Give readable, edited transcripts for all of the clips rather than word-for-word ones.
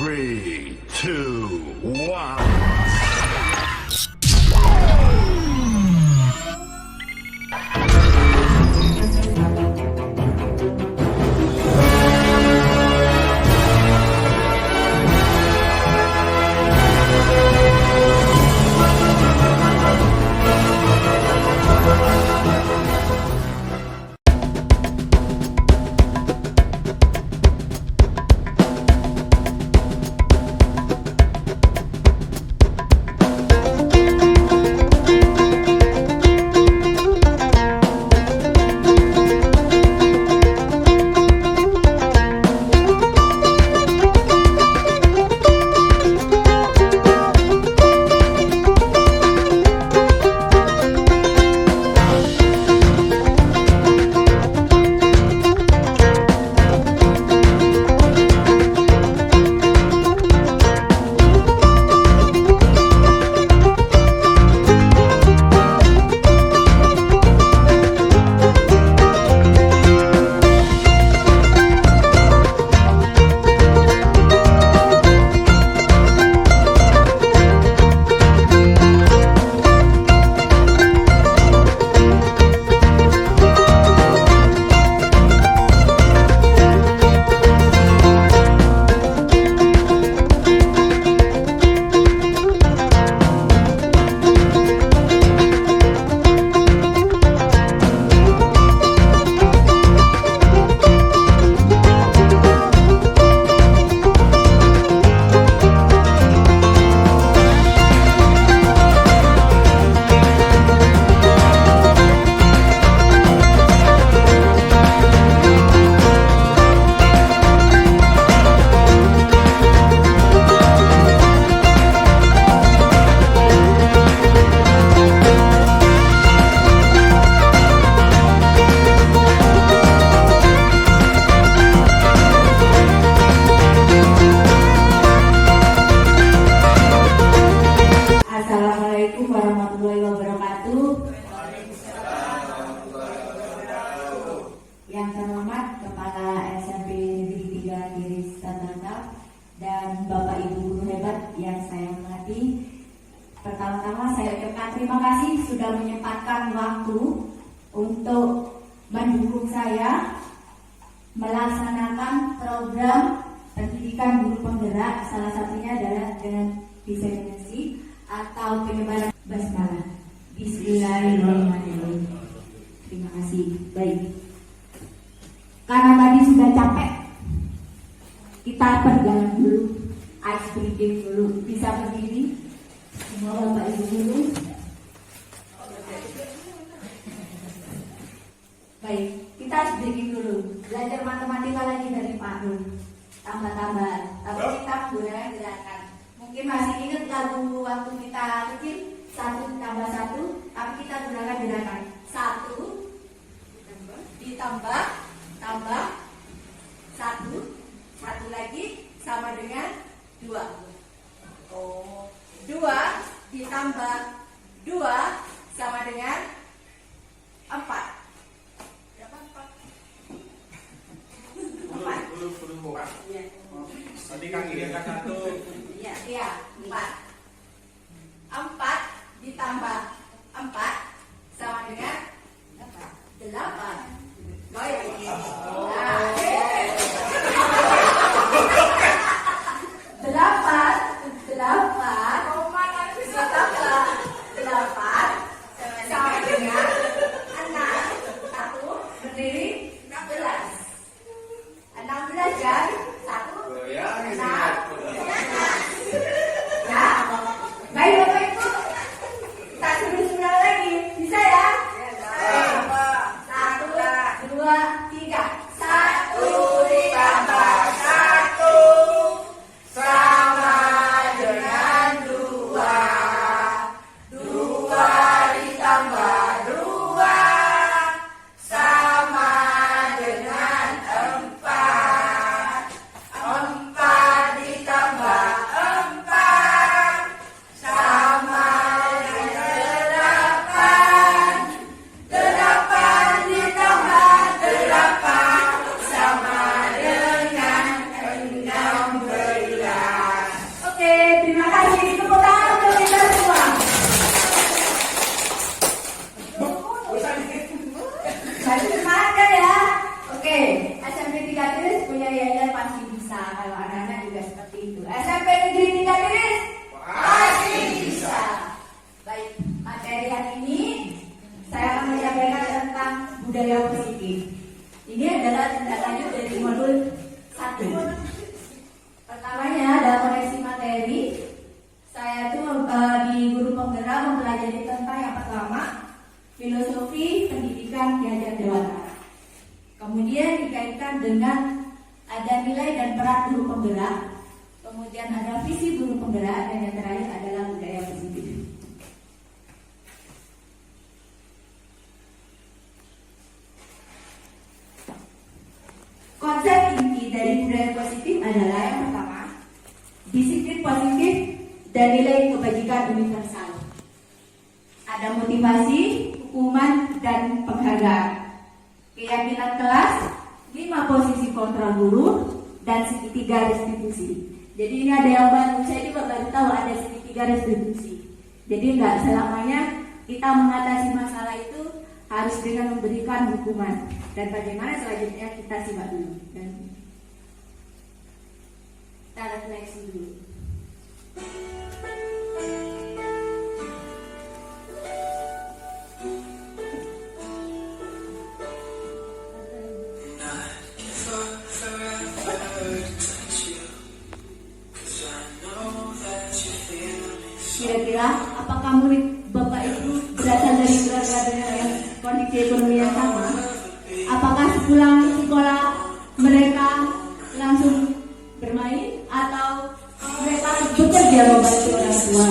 3, 2, 1. Assalamualaikum warahmatullahi wabarakatuh. Yang terhormat Kepala SMP Negeri 3 Giris Sananta dan Bapak Ibu guru hebat yang saya hormati. Pertama-tama saya ucapkan terima kasih sudah menyempatkan waktu untuk mendukung saya melaksanakan program pendidikan guru penggerak, salah satunya adalah dengan diseminasi atau penyebaran basmalah. Bismillahirrahmanirrahim. Terima kasih. Baik. Karena tadi sudah capek, kita perjalanan dulu, ice breathing dulu. Bisa berdiri, semua Bapak Ibu dulu. Baik, kita ice breathing dulu. Belajar matematika lagi dari Pak Nur. Tambah-tambah, tapi kita gunakan gerakan. Mungkin masih ingat lagu waktu kita kecil, 1 tambah 1, tapi kita gunakan gerakan 1 ditambah tambah 1, 1 lagi sama dengan 2. 2 ditambah 2 sama dengan 4. Berapa 4? 4. Iya. Tadi kaki dia kan 1. Iya, 4. 4 ditambah 4 sama dengan 8. Baik. Sama dengan 6. 1 berdiri 16. 16 kan? 1 6. Baik Bapak Ibu, kita suruh lagi, bisa ya? 1, 2, 3. 1 ditambah 1 sama dengan 2. 2 ditambah 2 sama dengan 4. 4 dengan ada nilai dan peran guru penggerak, kemudian ada visi guru penggerak, dan yang terakhir adalah budaya positif. Konsep inti dari budaya positif adalah yang pertama, disiplin positif dan nilai kebajikan universal. Ada motivasi, hukuman, dan penghargaan. Keyakinan kelas, 5 posisi kontrol guru, dan segitiga restitusi. Jadi ini ada yang baru, saya juga baru tahu ada segitiga restitusi. Jadi nggak selamanya kita mengatasi masalah itu harus dengan memberikan hukuman. Dan bagaimana selanjutnya kita simak dulu. Dan kita refleksi dulu. Kira-kira apakah murid Bapak Ibu berasal dari keluarga dengan kondisi ekonomi yang sama? Apakah sepulang sekolah mereka langsung bermain atau mereka bekerja membantu orang tua?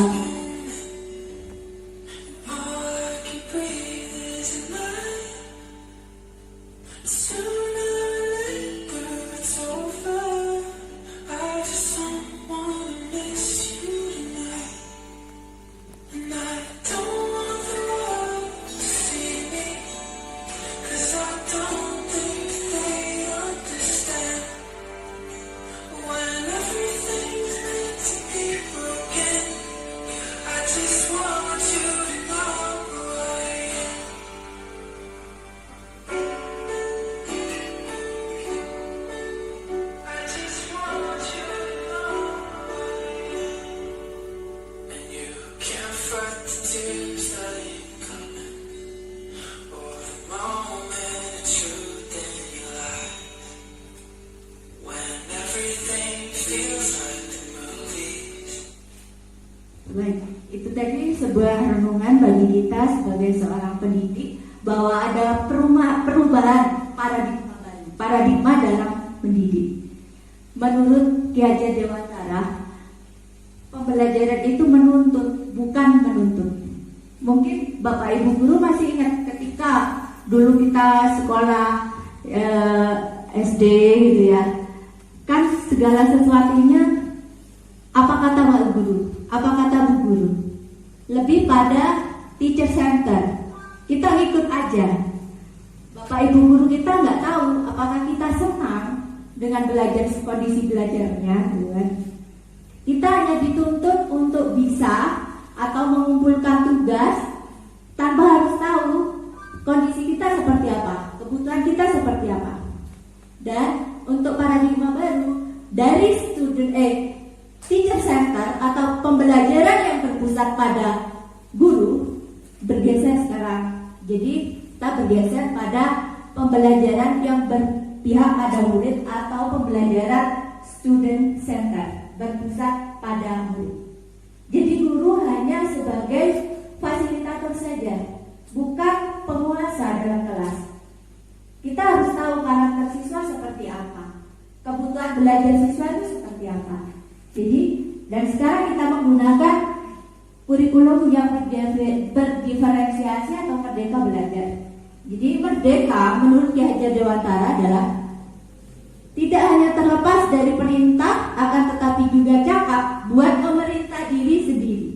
Baik, itu tadi sebuah renungan bagi kita sebagai seorang pendidik bahwa ada perubahan paradigma dalam mendidik. Menurut Ki Hajar Dewantara, pembelajaran itu menuntut, bukan menuntut. Mungkin Bapak Ibu guru masih ingat ketika dulu kita sekolah SD gitu ya, kan segala sesuatunya apa kata Pak Guru? Apa kata Bu Guru? Lebih pada teacher center. Kita ikut aja. Bapak Ibu guru kita nggak tahu apakah kita senang dengan belajar kondisi belajarnya, kan? Kita hanya dituntut untuk bisa atau mengumpulkan tugas tanpa harus tahu kondisi kita seperti apa, kebutuhan kita seperti apa. Dan untuk paradigma baru dari teacher center atau pembelajaran yang berpusat pada guru bergeser sekarang. Jadi kita bergeser pada pembelajaran yang berpihak pada murid atau pembelajaran student center, berpusat pada murid. Jadi guru hanya sebagai fasilitator saja, bukan penguasa dalam kelas. Kita harus tahu karakter siswa seperti apa, kebutuhan belajar siswa itu seperti apa. Jadi, dan sekarang kita menggunakan kurikulum yang berdiferensiasi atau merdeka belajar. Jadi merdeka menurut Ki Hajar Dewantara adalah tidak hanya terlepas dari perintah, akan tetapi juga cakap buat memerintah diri sendiri.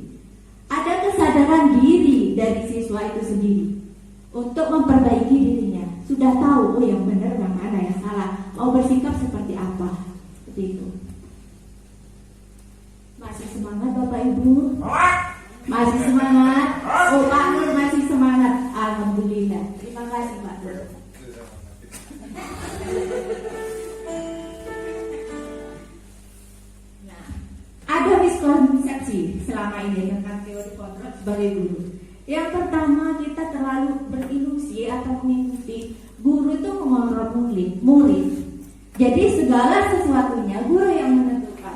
Ada kesadaran diri dari siswa itu sendiri untuk memperbaiki dirinya. Sudah tahu yang benar, yang mana yang salah, mau bersikap seperti apa, seperti itu. Masih semangat Bapak Ibu? Masih semangat? Oh, Pak Nur masih semangat. Alhamdulillah. Terima kasih Pak Nur. Nah, ada miskonsepsi selama ini tentang teori kontrol sebagai guru. Yang pertama, kita terlalu berilusi atau mengikuti guru itu mengontrol murid. Jadi segala sesuatunya guru yang menentukan.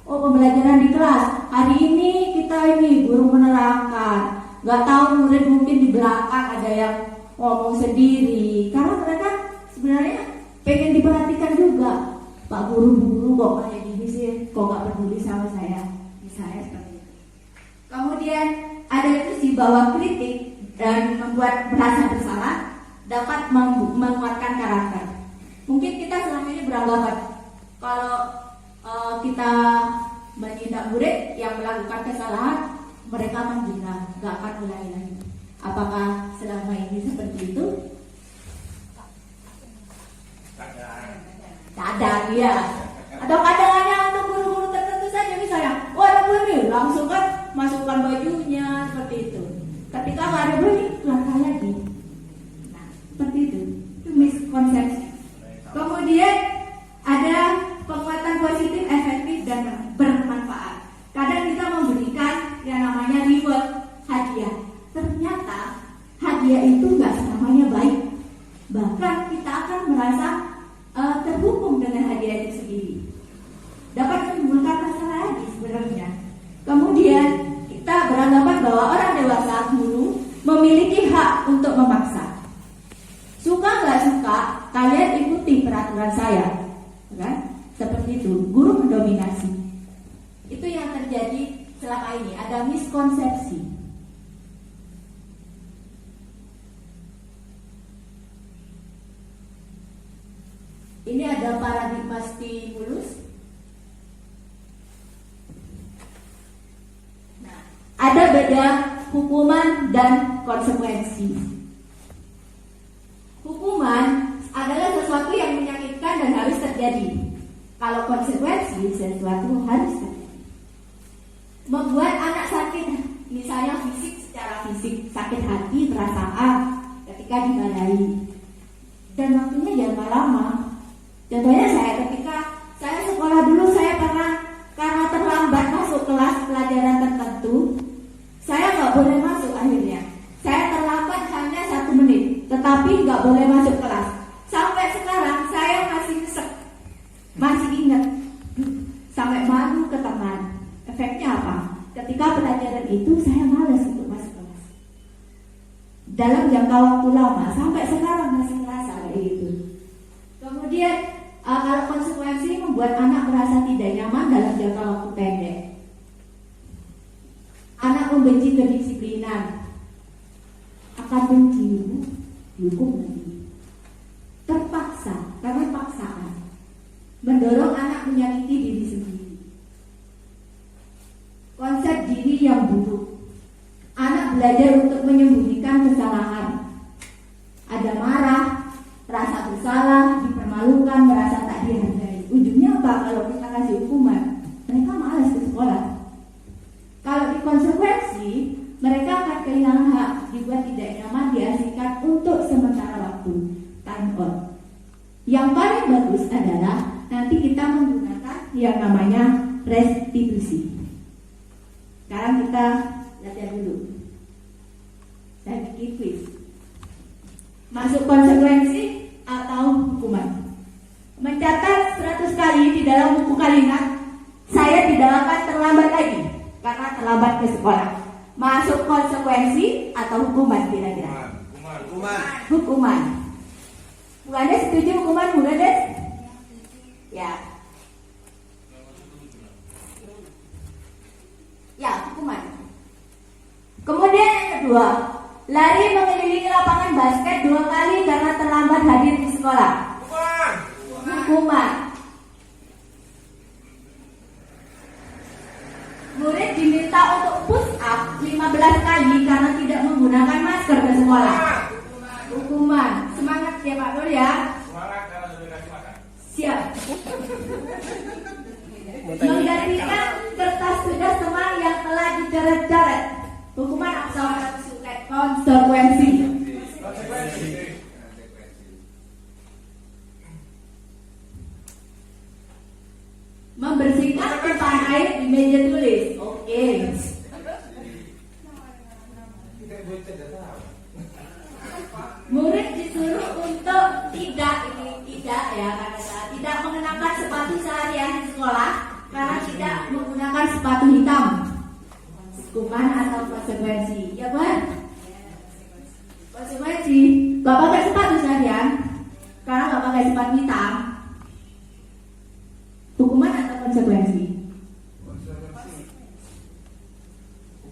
Oh, pembelajaran di kelas hari ini kita guru menerangkan, nggak tahu murid mungkin di belakang ada yang ngomong sendiri karena mereka sebenarnya pengen diperhatikan juga. Pak guru kok kayak gini sih, kok nggak peduli sama saya, misalnya seperti itu. Kemudian ada itu sih bahwa kritik dan membuat merasa bersalah dapat menguatkan karakter. Mungkin kita selama ini beranggapan kalau kita menindak murid yang melakukan kesalahan, mereka menghina, nggak akan ulangi lagi. Apakah selama ini seperti itu? Kadang ya. Atau kadang hanya untuk guru-guru tertentu saja, misalnya, oh ada ini langsung kan masukkan bajunya seperti itu. Ketika nggak ada ini keluarkan lagi. Nah, seperti itu. Itu miskonsepsi. Kemudian ada penguatan positif, efektif dan bermanfaat. Kadang kita memberikan yang namanya reward, hadiah. Ternyata hadiah itu nggak selamanya baik. Bahkan kita akan merasa terhukum dengan hadiah itu sendiri. Dapat menimbulkan masalah lagi sebenarnya. Kemudian kita beranggapan bahwa orang dewasa guru memiliki hak untuk memaksa. Suka nggak suka, kalian ikuti peraturan saya, kan? Seperti itu, guru mendominasi. Itu yang terjadi selama ini. Ada miskonsepsi. Ini ada paradigma stimulus. Nah, ada beda hukuman dan konsekuensi. Hukuman adalah sesuatu yang menyakitkan dan harus terjadi. Kalau konsekuensi sesuatu harus terjadi. Membuat anak sakit, misalnya fisik, secara fisik sakit hati, perasaan ketika dimarahi. Dan waktunya jangan lama. Contohnya ketika saya sekolah dulu, saya pernah karena terlambat masuk kelas pelajaran tertentu, saya nggak boleh masuk akhirnya. Saya terlambat hanya 1 menit, tetapi nggak boleh masuk kelas. Sampai sekarang saya masih nyesek, masih ingat, sampai malu ke teman. Efeknya apa? Ketika pelajaran itu saya malas untuk masuk kelas. Dalam jangka waktu lama, sampai sekarang masih merasa kayak gitu. Kemudian kalau konsekuensi membuat anak merasa tidak nyaman dalam jangka waktu pendek. Anak membenci kedisiplinan, akan benci, dihukum lagi. Terpaksa, karena paksaan, mendorong anak menyakiti diri sendiri. Konsep diri yang buruk. Anak belajar untuk menyembunyikan kesalahan. Ada marah, rasa bersalah, dipermalukan, merasa tak dihargai. Ujungnya apa? Kalau kita kasih hukuman, mereka malas ke sekolah. Kalau dikonsekuensi, mereka akan kehilangan hak, dibuat tidak nyaman, diasingkan untuk sementara waktu. Time out. Yang paling bagus adalah nanti kita menggunakan yang namanya restitusi. Sekarang kita belajar dulu. Saya bikin quiz. Masuk konsekuensi atau hukuman. Mencatat 100 kali di dalam buku kalimat, saya tidak akan terlambat lagi karena terlambat ke sekolah. Masuk konsekuensi atau hukuman kira-kira? Hukuman. Bu Ades setuju hukuman, Bu Ades? Ya. Ya, hukuman. Kemudian yang kedua, lari mengelilingi lapangan basket 2 kali karena terlambat hadir di sekolah. Hukuman. Murid diminta untuk push up 15 kali karena tidak menggunakan masker ke sekolah. Hukuman. Semangat ya Pak Nur ya. Semangat karena sudah dikasih makan. Siap. Menggantikan kertas tugas teman yang telah dicoret-coret. Hukuman apa? Konsekuensi. Membersihkan tumpahan air di meja tulis. Oke. Murid disuruh untuk tidak ya, tidak mengenakan sepatu seharian di sekolah karena tidak menggunakan sepatu hitam. Hukuman atau konsekuensi? Ya kan? Konsekuensi. Bapak pakai sepatu seharian karena Bapak pakai sepatu warna hitam, hukuman atau konsekuensi?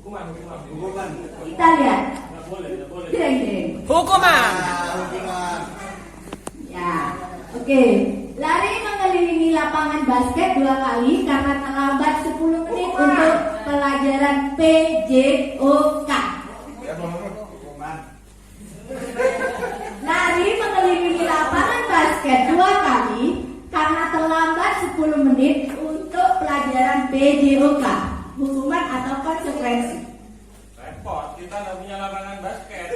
Hukuman. Kita lihat. Nggak boleh. Jeng-jeng. Hukuman. Ya, oke. Lari mengelilingi lapangan basket 2 kali karena terlambat 10 menit untuk pelajaran PJOK. Hukuman. Lari mengelilingi lapangan basket 2 kali karena terlambat 10 menit untuk pelajaran PJOK. Hukuman atau konsekuensi? Repot, kita nggak punya lapangan basket.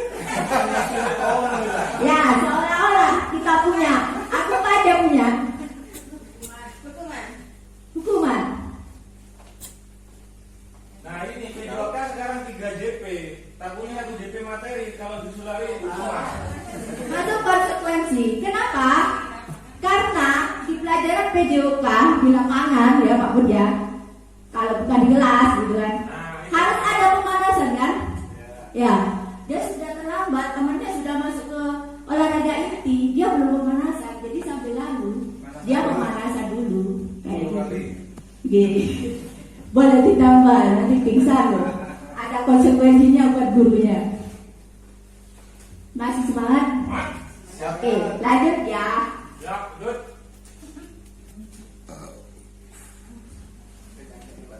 Ya, seolah-olah kita punya. Aku aja punya. Hukuman. Nah ini PJOK sekarang 3 JP. Tabunya 1 JP materi. Kalau disulari hukuman. Masuk konsekuensi. Kenapa? Karena di pelajaran PJOK di lapangan ya Pak Bud ya. Kalau bukan di kelas gitu kan. Harus ada pemanasan kan? Ya. Dia sudah terlambat, temannya sudah masuk ke olahraga inti, dia belum pemanasan. Jadi sampai lalu dia pemanasan dulu kayak gitu. Gini. Boleh ditambah nanti pingsan loh. Ada konsekuensinya buat gurunya. Masih semangat? Oke, lanjut ya. Ya, good.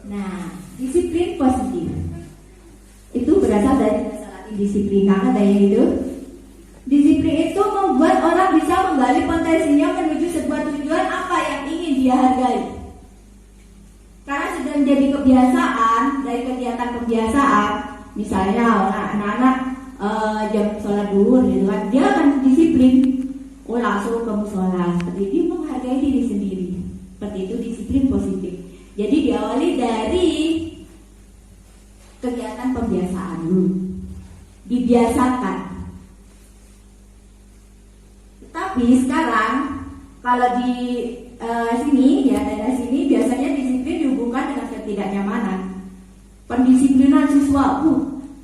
Nah, disiplin positif itu berasal dari bahasa Latin disiplin, karena daya itu. Disiplin itu membuat orang bisa menggali potensinya menuju sebuah tujuan apa yang ingin dia hargai. Karena sudah menjadi kebiasaan dari kegiatan kebiasaan, misalnya anak-anak jam sholat duhur gitu kan, dia akan disiplin. Oh langsung ke musola, seperti itu menghargai diri sendiri. Seperti itu disiplin positif. Jadi diawali dari kegiatan pembiasaan dulu, dibiasakan. Tapi sekarang kalau di sini ya daerah sini biasanya disiplin dihubungkan dengan ketidaknyamanan. Pendisiplinan siswa,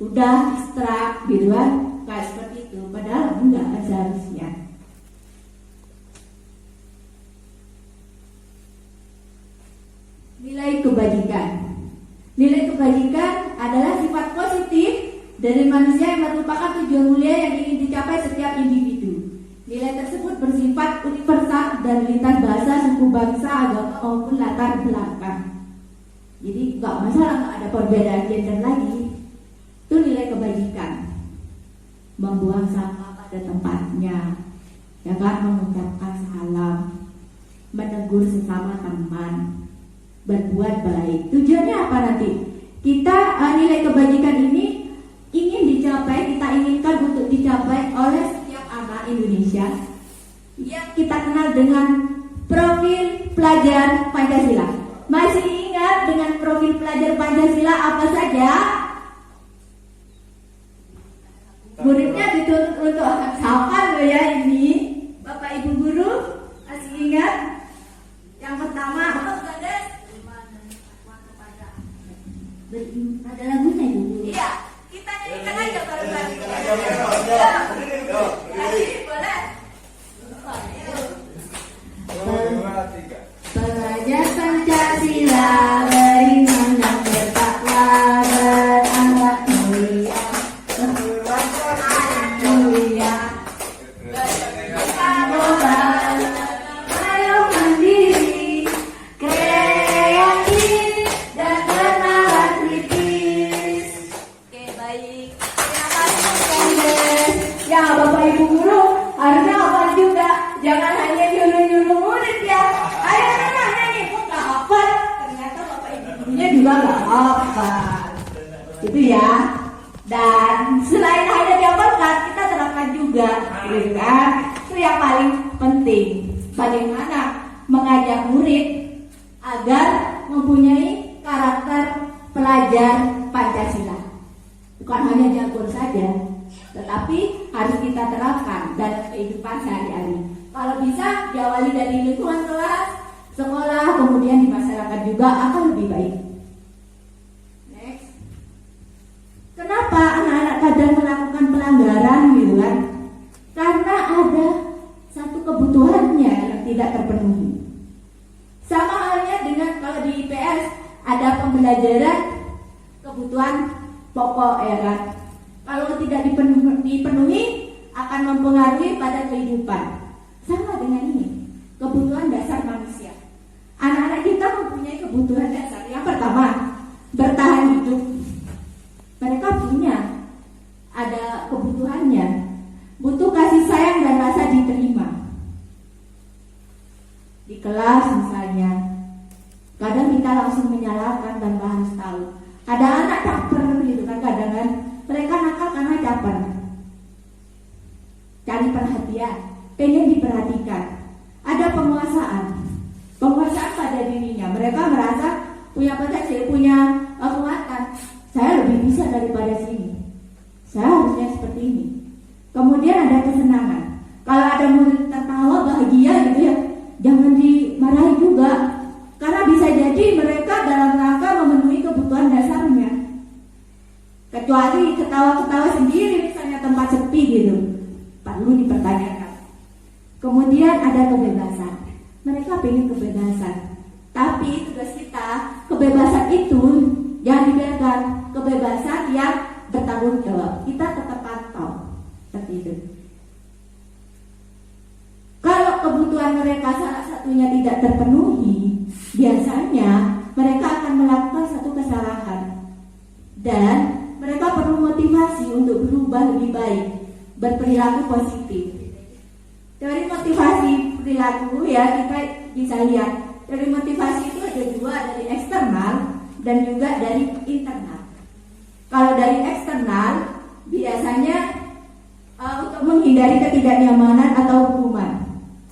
udah abstrak gitu kan, kayak seperti itu. Padahal enggak seharusnya. Nilai kebajikan. Nilai kebajikan adalah sifat positif dari manusia yang merupakan tujuan mulia yang ingin dicapai setiap individu. Nilai tersebut bersifat universal dan lintas bahasa, suku, bangsa, agama maupun latar belakang. Jadi nggak masalah, nggak ada perbedaan gender lagi. Itu nilai kebajikan. Membuang sampah pada tempatnya, ya kan, mengucapkan salam, menegur sesama teman, berbuat baik. Tujuannya apa nanti? Kita nilai kebajikan ini ingin dicapai, kita inginkan untuk dicapai oleh setiap anak Indonesia yang kita kenal dengan profil pelajar Pancasila. Masih ingat dengan profil pelajar Pancasila apa saja? Muridnya dituntut untuk hafal loh ya ini. Bapak Ibu guru masih ingat? Yang pertama apa guys? Ada lagunya dulu. Iya, kita nyanyikan aja bareng-bareng. Boleh. Pelajar Pancasila beriman dan bertakwa, berakhlak mulia, mulia. Kita global, ayo mandiri, kreatif dan bernalar kritis. Oke, baik. Terima kasih. Ya, Bapak Ibu guru harusnya hafal juga. Jangan hanya nyuruh-nyuruh murid ya. Ayo nyanyi, kok nggak hafal? Ternyata Bapak Ibu gurunya juga nggak hafal. Itu ya. Dan selain hanya dihafalkan, kita terapkan juga, gitu kan? Itu yang paling penting. Bagaimana mengajak murid agar mempunyai karakter pelajar Pancasila. Bukan hanya jargon saja, tetapi harus kita terapkan dalam kehidupan sehari-hari. Kalau bisa diawali dari lingkungan kelas, sekolah, kemudian di masyarakat juga akan lebih baik. Next. Kenapa anak-anak kadang melakukan pelanggaran gitu kan? Karena ada satu kebutuhannya yang pada pembelajaran kebutuhan pokok, ya kan? Kalau tidak dipenuhi akan mempengaruhi pada kehidupan. Sama dengan ini, kebutuhan dasar manusia. Anak-anak kita mempunyai kebutuhan dasar. Yang pertama, bertahan hidup. Mereka punya, ada kebutuhannya, butuh kasih sayang dan rasa diterima. Di kelas misalnya, kadang kita langsung menyalahkan tanpa harus tahu. Ada anak caper gitu kan, kadang kan mereka nakal karena caper, cari perhatian, pengen diperhatikan. Ada penguasaan pada dirinya. Mereka merasa punya potensi, punya kekuatan. Saya lebih bisa daripada sini. Saya harusnya seperti ini. Kemudian ada kesenangan. Kalau ada murid tertawa bahagia gitu ya, jangan dimarahi juga. Karena bisa jadi mereka dalam rangka memenuhi kebutuhan dasarnya. Kecuali ketawa-ketawa sendiri misalnya tempat sepi gitu, perlu dipertanyakan. Kemudian ada kebebasan. Mereka pengen kebebasan. Tapi tugas kita, kebebasan itu jangan dibiarkan. Kebebasan yang bertanggung jawab. Kita tetap pantau. Seperti itu. Kalau kebutuhan mereka salah satunya tidak terpenuhi, biasanya mereka akan melakukan satu kesalahan. Dan mereka perlu motivasi untuk berubah lebih baik, berperilaku positif. Dari motivasi perilaku ya kita bisa lihat. Dari motivasi itu ada dua, dari eksternal dan juga dari internal. Kalau dari eksternal biasanya untuk menghindari ketidaknyamanan atau hukuman.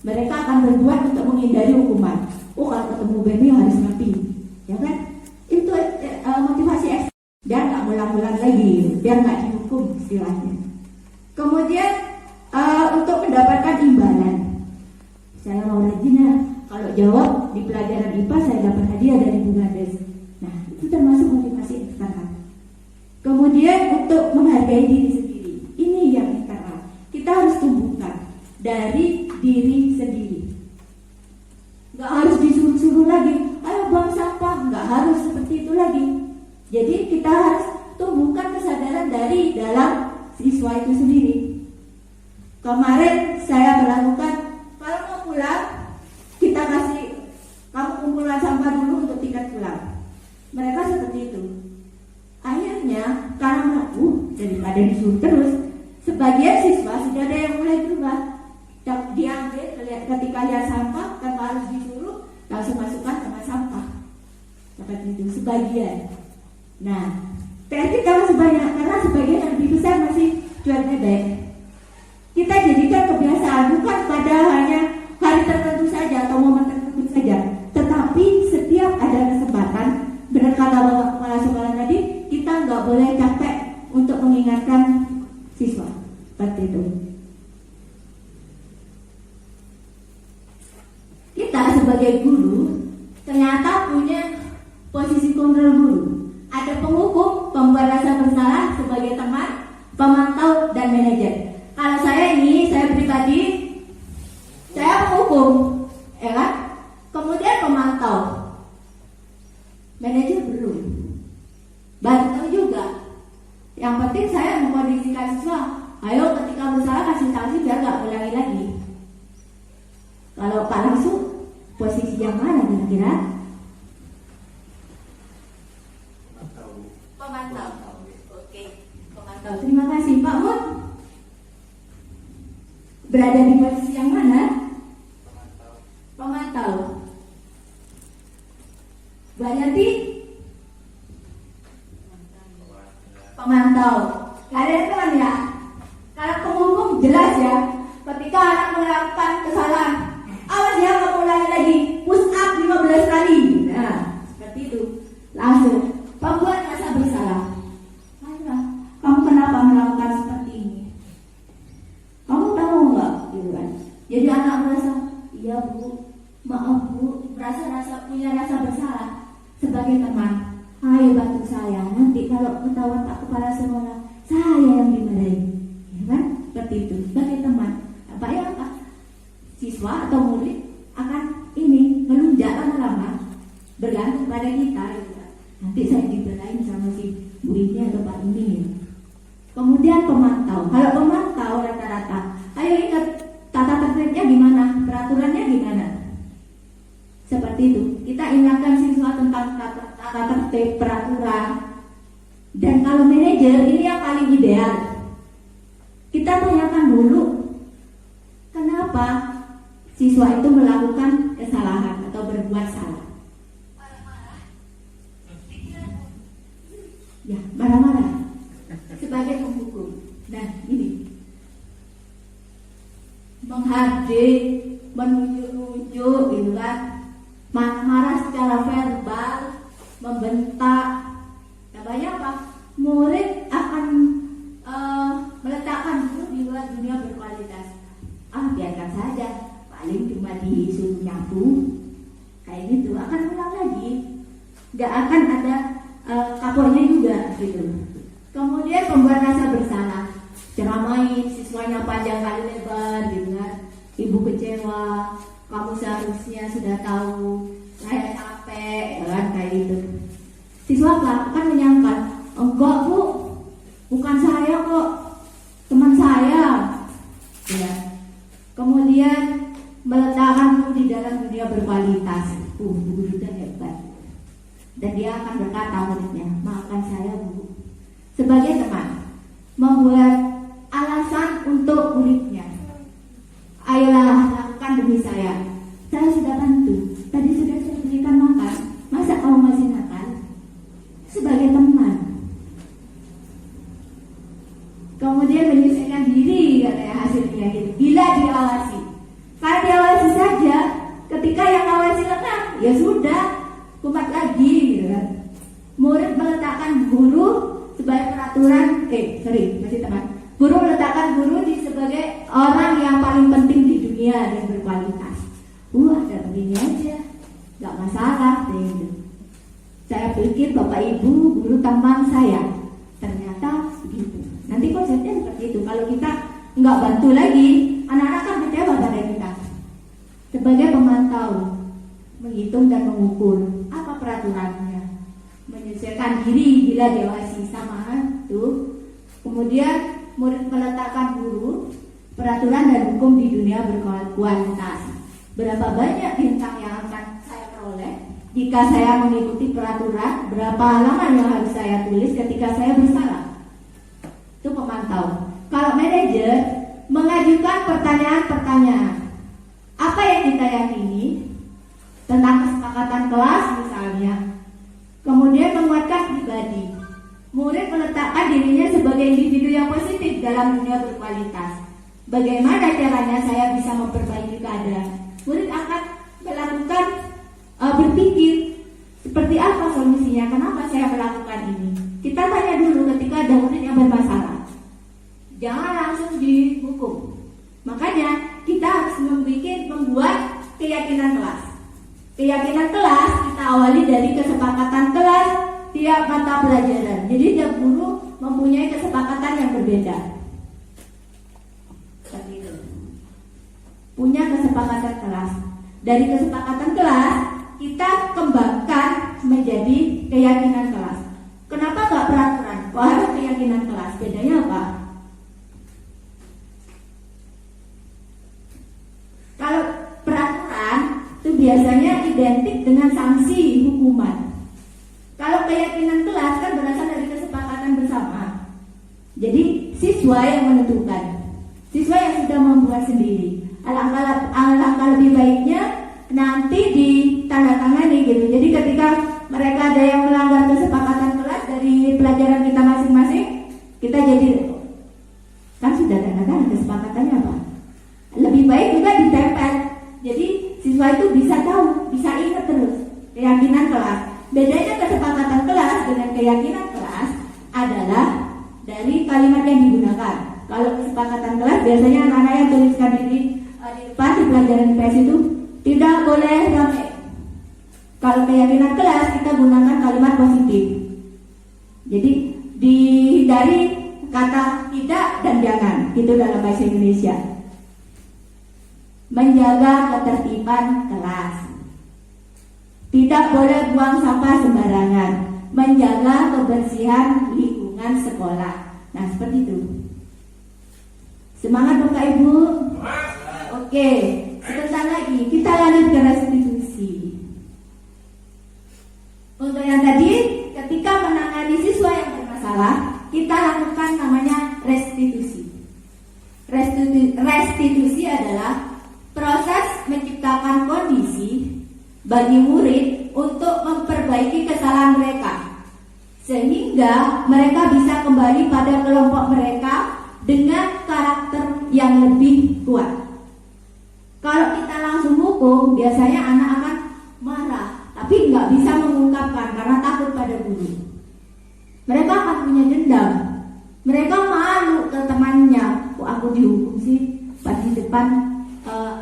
Mereka akan berbuat untuk menghindari hukuman. Oh, kalau ketemu baby harus rapi, ya kan? Itu motivasi eksternal. Biar nggak ngulang-ngulang lagi, biar nggak dihukum istilahnya. Kemudian untuk mendapatkan imbalan, saya mau rajin ya. Kalau jawab di pelajaran IPA saya dapat hadiah dari Bu Gades. Nah, itu termasuk motivasi eksternal. Kemudian untuk menghargai diri sendiri, ini yang internal. Kita harus tumbuhkan dari diri sendiri. Nggak harus disuruh-suruh lagi, ayo buang sampah, nggak harus seperti itu lagi. Jadi kita harus tumbuhkan kesadaran dari dalam siswa itu sendiri. Kemarin saya melakukan, kalau mau pulang kita kasih kamu kumpulan sampah dulu untuk tiket pulang. Mereka seperti itu. Akhirnya karena daripada disuruh terus, sebagian siswa sudah ada yang mulai berubah. Diambil ketika lihat sampah tanpa harus disuruh, langsung masukkan tempat sampah. Seperti itu sebagian. Nah, PR kita masih banyak karena sebagian yang lebih besar masih cuek bebek. Kita jadikan kebiasaan bukan pada hanya hari tertentu saja atau momen tertentu saja, tetapi setiap ada kesempatan. Benar kata Bapak Kepala Sekolah tadi, kita nggak boleh capek untuk mengingatkan siswa. Seperti itu. Kita sebagai guru ternyata punya posisi kontrol guru. Ada penghukum, pembuat rasa bersalah sebagai teman, pemantau, dan manajer. Kalau saya pribadi, saya penghukum, ya kan? Kemudian pemantau, manajer belum. Bantu juga. Yang penting saya mengkondisikan siswa. Ayo ketika bersalah kasih sanksi biar nggak ulangi lagi. Kalau Pak langsung posisi yang mana kira-kira? Pemantau. Oke, pemantau. Terima kasih Pak Mun. Berada di posisi yang mana? Pemantau. Mbak Yanti? Pemantau. Gak ada yang teman ya? Kalau penghukum jelas ya. Ketika anak melakukan kesalahan, awas ya kamu ulangi lagi. Push up 15 kali. Nah, seperti itu. Langsung pembuat rasa bersalah. Ayolah, kamu kenapa melakukan seperti ini? Kamu tahu nggak? Gitu kan? Jadi anak merasa, iya Bu, maaf Bu, punya rasa bersalah sebagai teman. Ayo bantu saya. Nanti kalau ketahuan Pak Kepala Sekolah, saya yang dimarahi. Ya kan? Seperti itu. Sebagai teman. Apa ya Pak? Siswa atau murid akan ini melunjak lama-lama bergantung pada kita. Gitu kan? nanti saya dibelain sama si Bu ini atau Pak ini. Kemudian pemantau. Kalau pemantau rata-rata, ayo ingat tata tertibnya gimana, peraturannya gimana. Seperti itu. Kita ingatkan siswa tentang tata tertib, peraturan. Dan kalau manajer ini yang paling ideal. Kita tanyakan dulu kenapa siswa itu melakukan kesalahan atau berbuat salah. Ya, marah-marah sebagai penghukum. Nah, ini menghardik, menunjuk-nunjuk, gitu kan, marah-marah secara verbal, membentak. Namanya apa? Murid akan meletakkan dulu di luar dunia berkualitas. Biarkan saja, paling cuma disuruh nyapu, kayak gitu, akan ulang lagi, nggak akan ada kapolnya juga, gitu. Kemudian pembuat rasa bersalah, ceramain siswanya panjang kali lebar, gitu kan. Ibu kecewa, kamu seharusnya sudah tahu, saya capek, ya kan, kayak gitu. Siswa akan menyangkal, enggak Bu, bukan saya kok, teman saya, ya. Kemudian meletakkan guru di dalam dunia berkualitas. Bu itu hebat. Dan dia akan berkata muridnya, maafkan saya Bu. Sebagai teman, membuat alasan untuk muridnya. Ayolah lakukan demi saya. Saya sudah bantu. Tadi sudah saya berikan makan. Masa kamu masih nakal? Sebagai teman. Kemudian menyelesaikan diri, katanya hasilnya gitu. Bila diawasi, kalau diawasi saja, ketika yang awasi lengah, ya sudah, kumat lagi, gitu kan. Murid meletakkan guru sebagai peraturan, masih teman. Guru meletakkan guru sebagai orang yang paling penting di dunia dan berkualitas. Ada begini aja, nggak masalah, gitu. Saya pikir Bapak Ibu guru teman saya, ternyata begitu. Nanti konsepnya seperti itu. Kalau kita nggak bantu lagi, anak-anak kan kecewa pada kita. Sebagai pemantau, menghitung dan mengukur apa peraturannya, menyesuaikan diri bila diawasi, sama tuh. Kemudian murid meletakkan guru, peraturan dan hukum di dunia berkualitas. Berapa banyak bintang yang akan saya peroleh jika saya mengikuti peraturan? Berapa halaman yang harus saya tulis ketika saya bersalah? Itu pemantau. Kalau manajer mengajukan pertanyaan-pertanyaan, apa yang kita yakini tentang kesepakatan kelas misalnya, kemudian menguatkan pribadi. Murid meletakkan dirinya sebagai individu yang positif dalam dunia berkualitas. Bagaimana caranya saya bisa memperbaiki keadaan? Murid akan melakukan berpikir seperti apa solusinya, kenapa saya melakukan ini. Kita tanya dulu ketika ada murid yang bermasalah. Jangan langsung dihukum. Makanya kita harus membuat keyakinan kelas. Keyakinan kelas kita awali dari kesepakatan kelas tiap mata pelajaran. Jadi tiap guru mempunyai kesepakatan yang berbeda. Seperti itu. Punya kesepakatan kelas. Dari kesepakatan kelas kita kembangkan menjadi keyakinan kelas. Kenapa nggak peraturan? Kok harus keyakinan kelas? Bedanya apa? Kalau peraturan itu biasanya identik dengan sanksi hukuman. Kalau keyakinan kelas kan berasal dari kesepakatan bersama. Jadi siswa yang menentukan, siswa yang sudah membuat sendiri. Alangkah lebih baiknya nanti ditandatangani gitu. Jadi ketika mereka ada yang melanggar kesepakatan kelas dari pelajaran kita masing-masing, kita jadi kan sudah tanda-tangan kesepakatannya apa. Lebih baik juga ditempel. Jadi siswa itu bisa tahu, bisa ingat terus keyakinan kelas. Bedanya kesepakatan kelas dengan keyakinan kelas adalah dari kalimat yang digunakan. Kalau kesepakatan kelas biasanya anak-anak yang tuliskan di depan di pelajaran IPS itu tidak boleh ramai. Kalau keyakinan kelas kita gunakan kalimat positif. Jadi dihindari kata tidak dan jangan. Itu dalam bahasa Indonesia. Menjaga ketertiban kelas. Tidak boleh buang sampah sembarangan. menjaga kebersihan lingkungan sekolah. Nah, seperti itu. Semangat Bapak Ibu. Oke, sebentar lagi kita lanjut ke restitusi. Untuk yang tadi, ketika menangani siswa yang bermasalah, kita lakukan namanya restitusi. Restitusi adalah proses menciptakan kondisi bagi murid untuk memperbaiki kesalahan mereka, sehingga mereka bisa kembali pada kelompok mereka dengan karakter yang lebih kuat. Kalau kita langsung hukum, biasanya anak akan marah, tapi nggak bisa mengungkapkan karena takut pada guru. Mereka akan punya dendam. Mereka malu ke temannya, kok aku dihukum sih pas di depan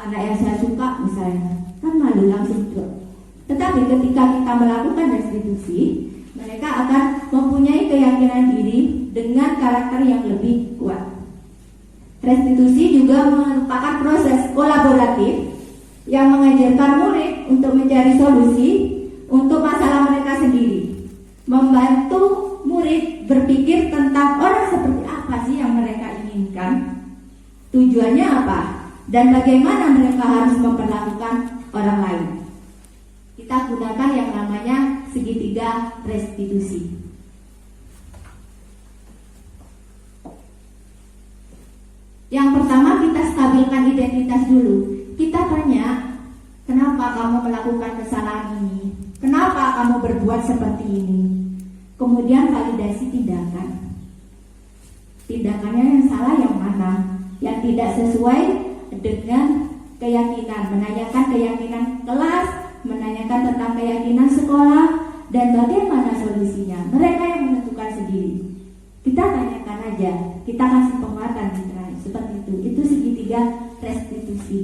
anak yang saya suka misalnya, kan malu langsung drop. Tetapi ketika kita melakukan restitusi, mereka akan mempunyai keyakinan diri dengan karakter yang lebih kuat. Restitusi juga merupakan proses kolaboratif yang mengajarkan murid untuk mencari solusi untuk masalah mereka sendiri, membantu murid berpikir tentang orang seperti apa sih yang mereka inginkan, tujuannya apa, dan bagaimana mereka harus memperlakukan orang lain. Kita gunakan yang namanya segitiga restitusi. Yang pertama, kita stabilkan identitas dulu. Kita tanya, kenapa kamu melakukan kesalahan ini? Kenapa kamu berbuat seperti ini? Kemudian validasi tindakan. Tindakannya yang salah yang mana? Yang tidak sesuai dengan keyakinan. Menanyakan keyakinan kelas, menanyakan tentang keyakinan sekolah, dan bagaimana solusinya. Mereka yang menentukan sendiri. Kita tanyakan aja, kita kasih penguatan seperti itu. Itu segitiga restitusi.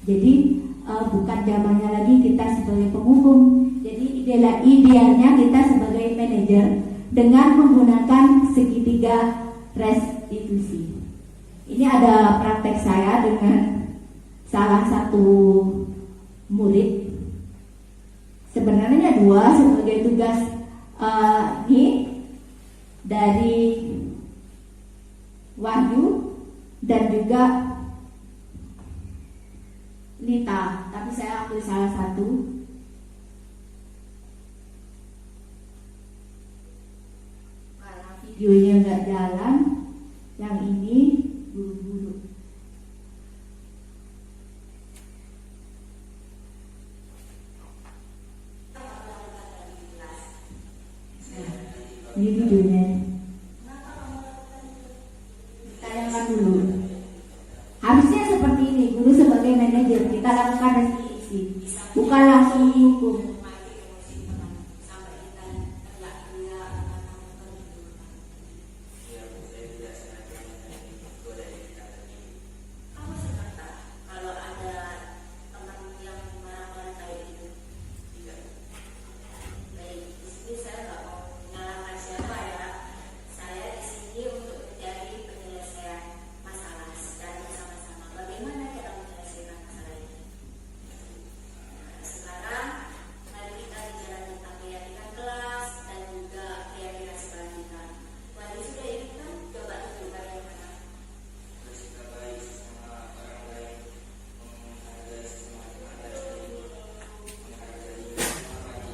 Jadi bukan zamannya lagi kita sebagai penghukum. Jadi idealnya kita sebagai manajer dengan menggunakan segitiga restitusi. Ini ada praktek saya dengan salah satu murid. Sebenarnya dua sebagai tugas ini dari Wahyu dan juga Lita, tapi saya ambil salah satu. Karena videonya nggak jalan, yang ini buru-buru. Ini videonya. Tanyakan dulu. Harusnya seperti ini, guru sebagai manajer kita lakukan restitusi, bukan langsung dihukum.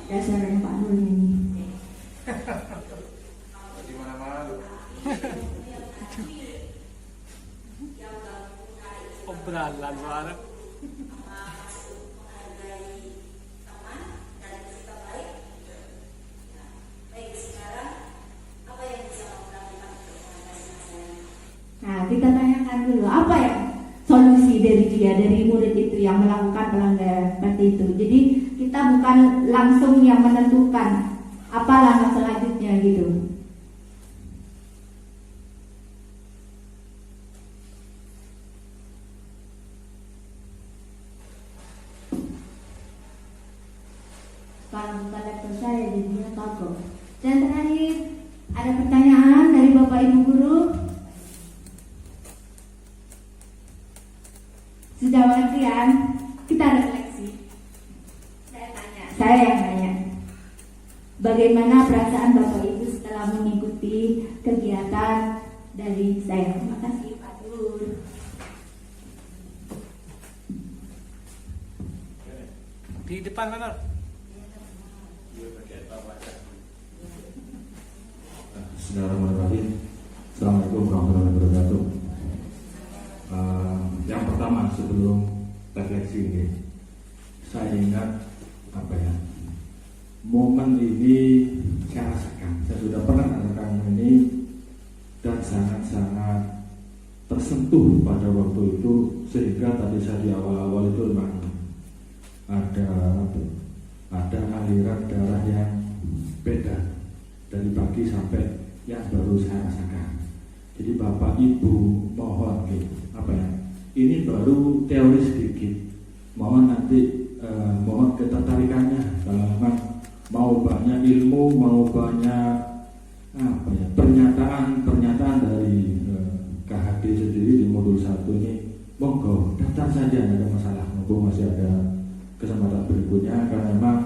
Dasarnya Pak Nur ini. Di mana-mana. Obrolan banget. Nah, kita tanyakan dulu apa ya solusi dari dia, dari murid itu yang melakukan pelanggaran seperti itu. Jadi kita bukan langsung yang menentukan apa langkah selanjutnya gitu. Kalau bukan laptop saya jadinya toko. Dan terakhir ada pertanyaan dari Bapak Ibu guru. Sudah pengertian? Kita refleksi. Saya yang tanya. bagaimana perasaan Bapak Ibu setelah mengikuti kegiatan dari saya. Terima kasih Pak Nur. Di depan mana? Bismillahirrahmanirrahim. Assalamualaikum warahmatullahi wabarakatuh. Yang pertama sebelum refleksi ini, saya ingat momen ini saya rasakan. Saya sudah pernah merasakan ini dan sangat-sangat tersentuh pada waktu itu, sehingga tadi saya di awal-awal itu memang ada aliran darah yang beda dari pagi sampai yang baru saya rasakan. Jadi Bapak Ibu mohon ini baru teori sedikit, mohon nanti mohon ketertarikannya. Kalau memang mau banyak ilmu, mau banyak pernyataan dari KHD sendiri di modul 1 ini, monggo daftar saja, tidak ada masalah. Mumpung masih ada kesempatan berikutnya, karena memang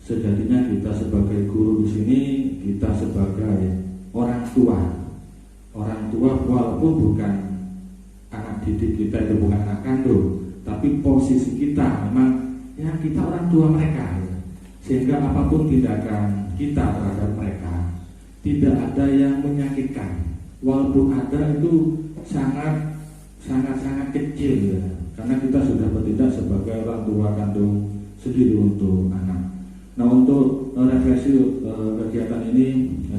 sejatinya kita sebagai guru di sini, kita sebagai orang tua walaupun bukan anak didik kita, itu bukan anak kandung, tapi posisi kita memang ya kita orang tua mereka, sehingga apapun tindakan kita terhadap mereka tidak ada yang menyakitkan, walaupun ada itu sangat kecil ya. Karena kita sudah bertindak sebagai orang tua kandung sendiri untuk anak. Nah, untuk refleksi kegiatan ini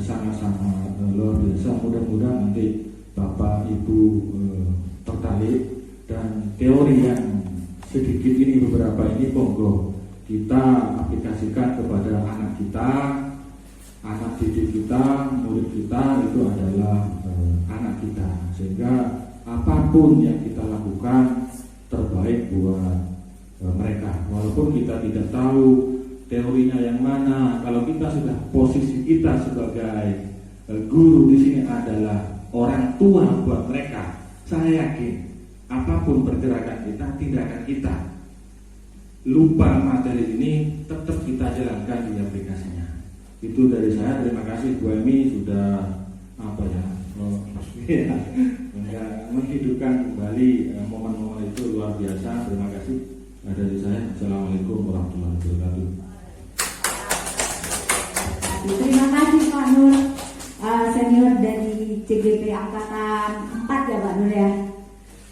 sangat-sangat luar biasa. Mudah-mudahan nanti Bapak Ibu tertarik, dan teori yang sedikit ini, beberapa ini monggo kita aplikasikan kepada anak kita, anak didik kita, murid kita, itu adalah anak kita, sehingga apapun yang kita lakukan terbaik buat mereka. Walaupun kita tidak tahu teorinya yang mana, kalau kita sudah posisi kita sebagai guru di sini adalah orang tua buat mereka, saya yakin apapun pergerakan kita, tindakan kita, lupa materi ini tetap kita jalankan di aplikasinya. Itu dari saya. Terima kasih Bu Emi sudah menghidupkan kembali momen-momen itu, luar biasa. Terima kasih dari saya. Assalamualaikum warahmatullahi wabarakatuh. Terima kasih Pak Nur, senior dari CGP Angkatan 4 ya Pak Nur ya.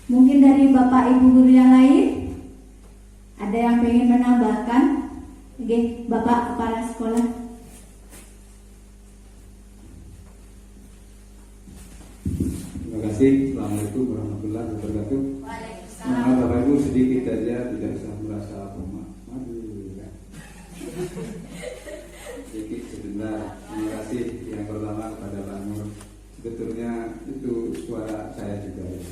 Mungkin dari Bapak Ibu guru yang lain ada yang pengen menambahkan? Oke, Bapak Kepala Sekolah. Terima kasih. Assalamualaikum warahmatullahi wabarakatuh. Waalaikumsalam. Bapak Ibu sedikit saja, tidak usah merasa ya. Sedikit sebentar. Terima kasih yang pertama kepada Pak Nur. Sebetulnya itu suara saya juga ya.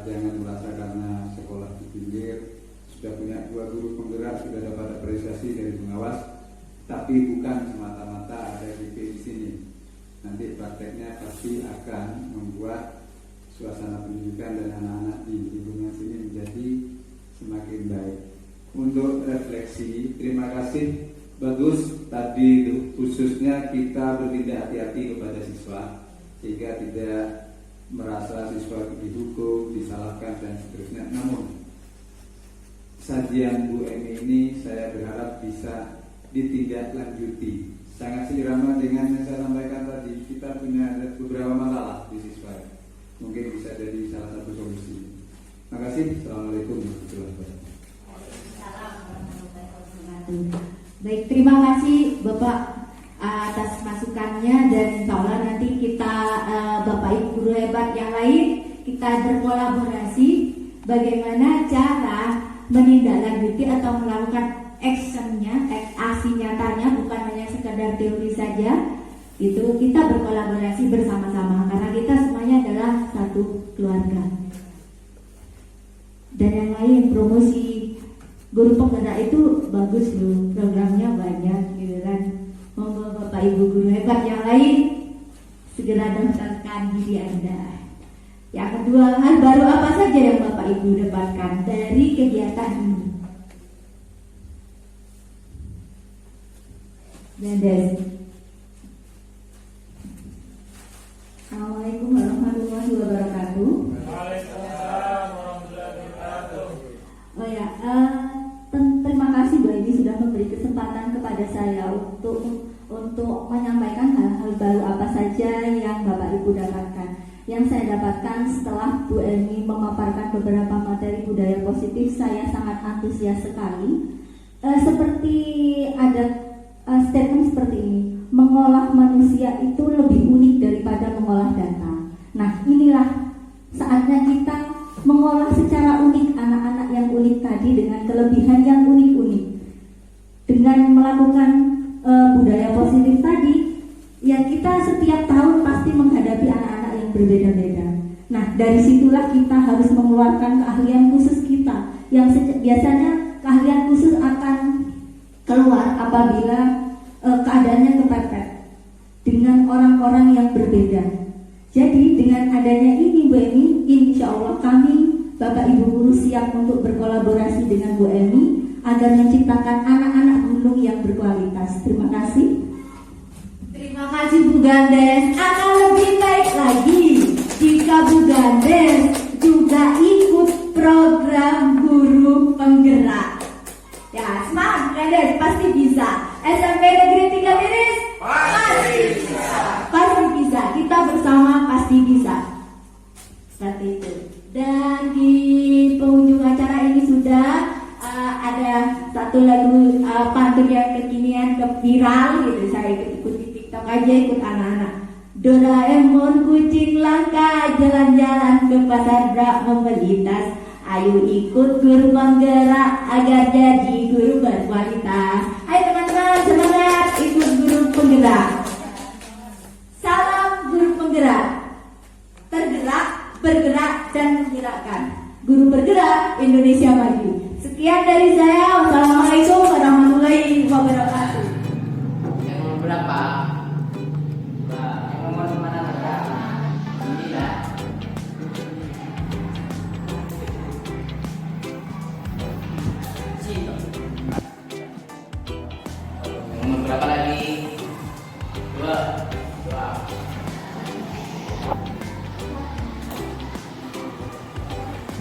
Jangan merasa karena sekolah di pinggir sudah punya 2 guru penggerak, sudah dapat apresiasi dari pengawas, tapi bukan semata-mata ada di sini. Nanti prakteknya pasti akan membuat suasana pendidikan dan anak-anak di lingkungan sini menjadi semakin baik. Untuk refleksi, terima kasih. Bagus tadi khususnya kita bertindak hati-hati kepada siswa, sehingga tidak merasa siswa dihukum, disalahkan dan seterusnya. Namun sajian Bu Emi ini saya berharap bisa ditindaklanjuti. Sangat seirama dengan yang saya sampaikan tadi. Kita punya beberapa masalah di siswa, mungkin bisa jadi salah satu solusi. Terima kasih. Assalamualaikum warahmatullahi wabarakatuh. Baik, terima kasih Bapak atas masukannya, dan insya Allah nanti kita Bapak Ibu guru hebat yang lain kita berkolaborasi bagaimana cara menindaklanjuti atau melakukan actionnya, aksi nyatanya, bukan hanya sekedar teori saja. Itu kita berkolaborasi bersama-sama karena kita semuanya adalah satu keluarga. Dan yang lain, promosi guru penggerak itu bagus loh, programnya banyak gitu kan. Monggo Bapak Ibu guru hebat yang lain segera daftarkan diri Anda. Yang kedua, hal baru apa saja yang Bapak Ibu dapatkan dari kegiatan ini? Gandes. Assalamualaikum warahmatullahi wabarakatuh. Waalaikumsalam warahmatullahi wabarakatuh. Oh ya, terima kasih Bu Eni sudah memberi kesempatan kepada saya untuk menyampaikan hal-hal baru apa saja yang Bapak Ibu dapatkan. Yang saya dapatkan setelah Bu Eni memaparkan beberapa materi budaya positif, saya sangat antusias sekali. Seperti ada statement seperti ini, mengolah manusia itu lebih unik daripada mengolah data. Nah, inilah saatnya kita mengolah secara unik anak-anak yang unik tadi dengan kelebihan yang unik-unik. Dengan melakukan budaya positif tadi, ya kita setiap tahun pasti menghadapi anak-anak yang berbeda-beda. Nah, dari situlah kita harus mengeluarkan keahlian khusus kita, yang biasanya keahlian khusus akan keluar apabila keadaannya kepepet dengan orang-orang yang berbeda. Jadi dengan adanya ini Bu Eni, insya Allah kami Bapak Ibu guru siap untuk berkolaborasi dengan Bu Eni agar menciptakan anak-anak gunung yang berkualitas. Terima kasih. Terima kasih Bu Gandes. Akan lebih baik lagi jika Bu Gandes juga ikut program guru penggerak. Ya, semangat Bu Gandes, pasti bisa. SMP Negeri 3 Tiris pasti bisa. Pasti bisa. Kita bersama pasti bisa. Seperti itu. Dan di penghujung acara ini sudah ada satu lagu pantun yang kekinian viral gitu. Saya ikut di TikTok aja, ikut anak-anak. Doraemon kucing langka jalan-jalan ke pasar brak membeli tas. Ayo ikut guru penggerak agar jadi guru berkualitas. Ayo teman-teman semangat ikut guru penggerak. Salam guru penggerak. Tergerak, bergerak dan menggerakkan. Guru bergerak, Indonesia maju. Sekian dari saya. Wassalamualaikum warahmatullahi wabarakatuh. Yang nomor berapa? Yang nomor mana berapa? Ini lah. Yang nomor berapa lagi? 2.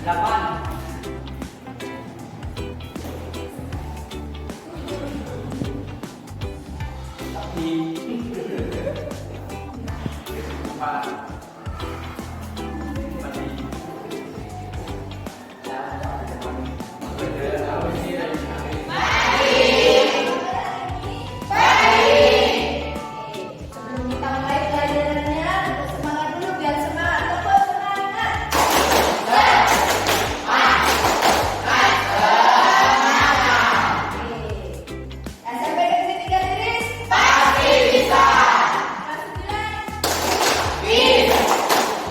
8. Sebelum kita mulai pelajarannya, semangat dulu biar semangat. Tepuk semangat. SMP Negeri 3 Tiris pasti bisa.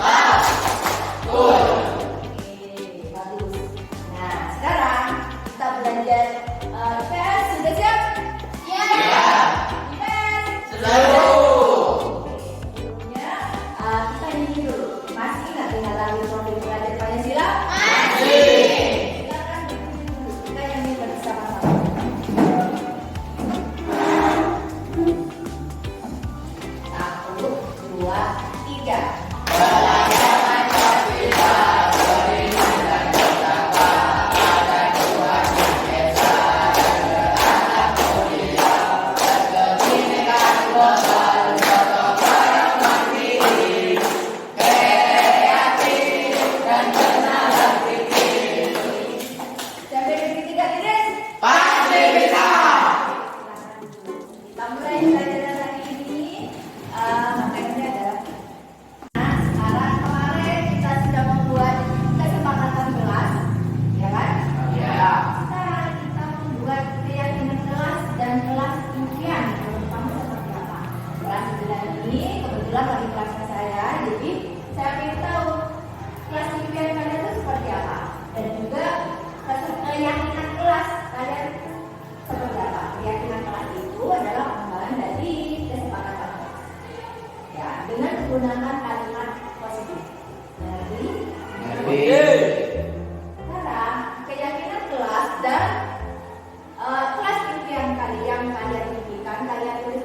Kelas 9 bagus. Nah, sekarang kita belajar IPS. Sudah siap? Iya. IPS sebelumnya kita ini dulu. Masih ingat dengan lagu Profil Belajar Pancasila? Masih. Silakan berdiri dulu. Kita yang ini bersama-sama. 1, 2, 3. Sampai Negeri 3 Tiris pasti bisa. Kita mulai pelajaran hari ini. Materinya adalah sekarang kemarin kita sudah membuat kesepakatan kelas, ya kan? Ya. Sekarang kita membuat keyakinan kelas dan kelas impian. Menurut kamu seperti apa? Kelas 9 ini kebetulan lagi kelasnya saya, jadi saya ingin tahu kelas impian kalian itu seperti apa, dan juga keyakinan kelas kalian seperti apa. Keyakinan kelas itu adalah pengembangan dari kesepakatan kelas, ya, dengan menggunakan kalimat positif. Jadi sekarang keyakinan kelas dan kelas impian kalian yang kalian impikan, kalian tulis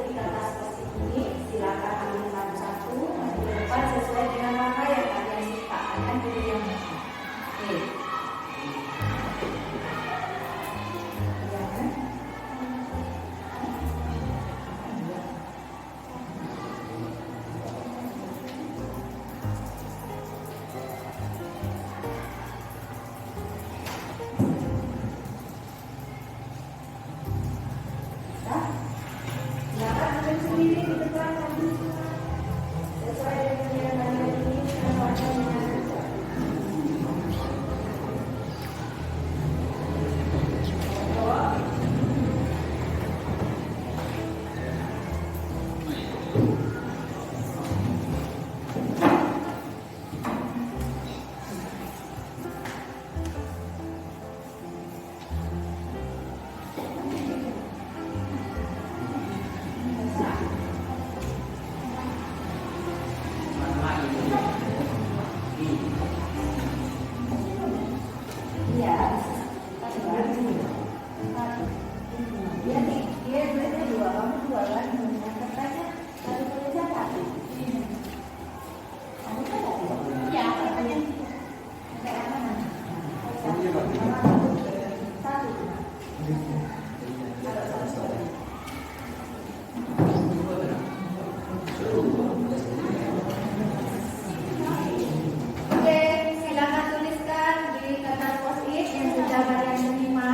Iya. Dia berarti dua, kamu dua kan? Katanya kalau tulisnya satu. Kamu kan satu? Iya, katanya. Kayak mana? Satu. Oke, silakan tuliskan di kertas post-it yang sudah kalian terima.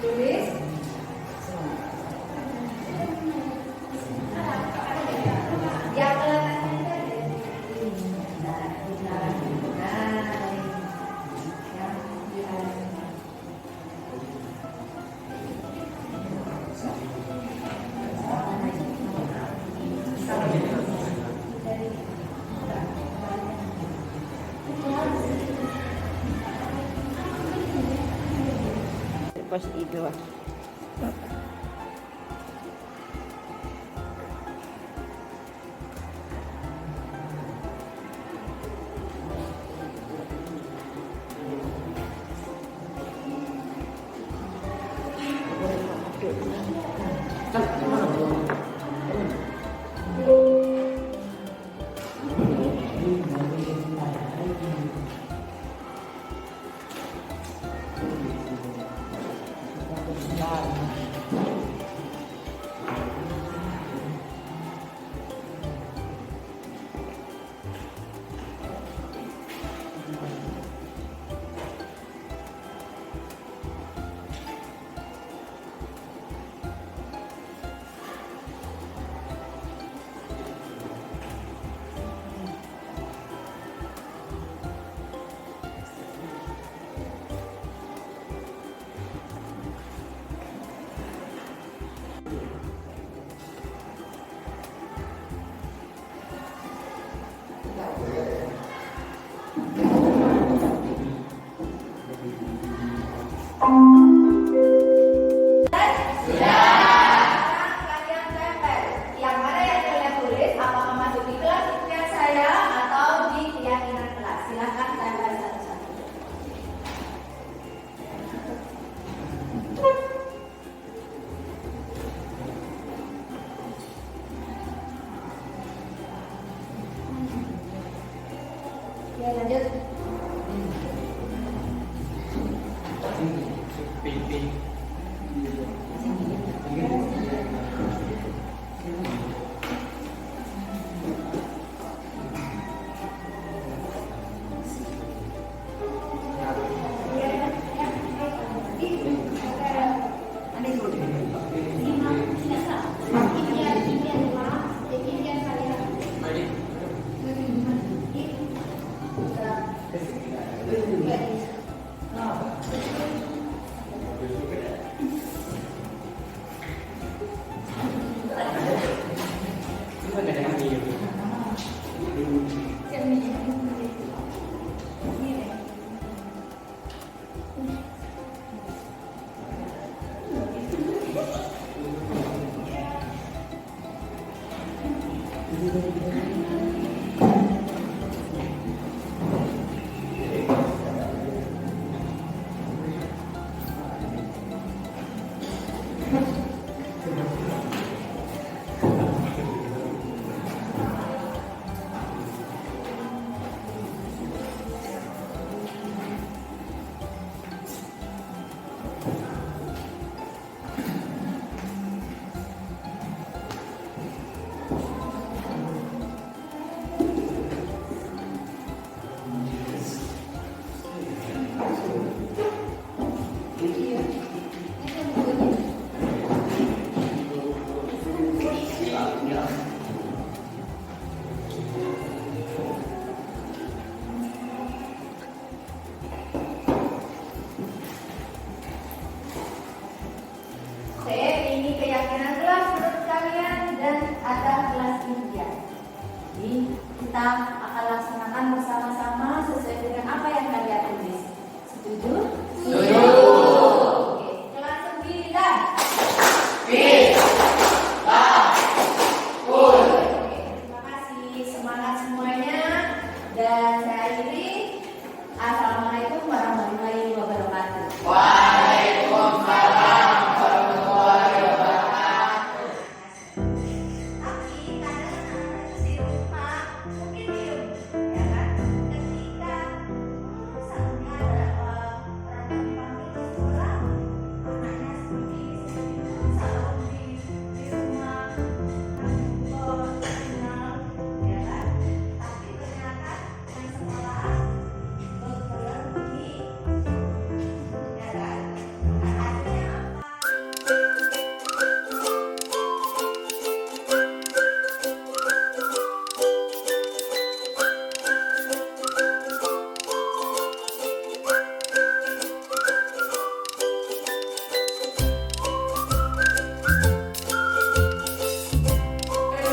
Tulis. Yang letaknya itu ada di sini. Nah, di dalam. Nah, yang di dalam. Pos itu.